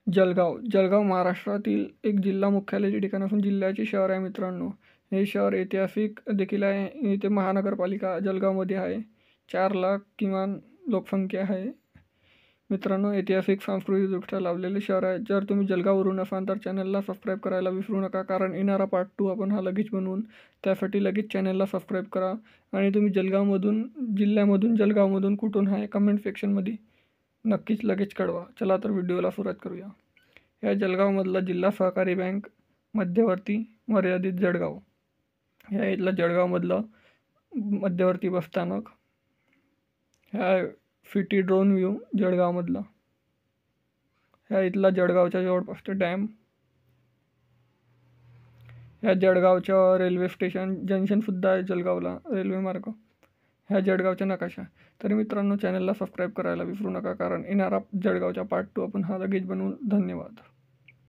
जळगाव. जळगाव महाराष्ट्रातील एक जिल्हा मुख्यालयाचे ठिकाण असून जिल्ह्याचे शहर आहे मित्रांनो. हे शहर ऐतिहासिक देखील आहे. इथे महानगरपालिका जळगावमध्ये आहे. 4 लाख किमान लोकसंख्या आहे. मित्रांनो, ऐतिहासिक सांस्कृतिकदृष्ट्या लाभलेले शहर आहे. जर तुम्ही जळगाववरून असाल तर चॅनलला सबस्क्राईब करायला विसरू नका, कारण येणारा पार्ट 2 आपण हा लगेच बनवून त्यासाठी लगेच चॅनलला सबस्क्राईब करा. आणि तुम्ही जळगावमधून, जिल्ह्यामधून, जळगावमधून कुठून आहे कमेंट सेक्शनमध्ये नक्कीच लगेच कळवा. चला तर व्हिडिओला सुरुवात करूया. या जळगावमधला जिल्हा सहकारी बँक मध्यवर्ती मर्यादित जळगाव. ह्या इथलं जळगावमधलं मध्यवर्ती बसस्थानक. ह्या सिटी ड्रोन व्ह्यू जळगावमधला. ह्या इथला जळगावच्या जवळपासचं डॅम. ह्या जळगावचं रेल्वे स्टेशन जंक्शनसुद्धा आहे जळगावला, रेल्वे मार्ग. ह्या जळगावचा नकाशा. तरी मित्रांनो, चॅनलला सबस्क्राईब करायला विसरू नका, कारण येणारा जळगावचा पार्ट 2 आपण हा लगेच बनवून. धन्यवाद.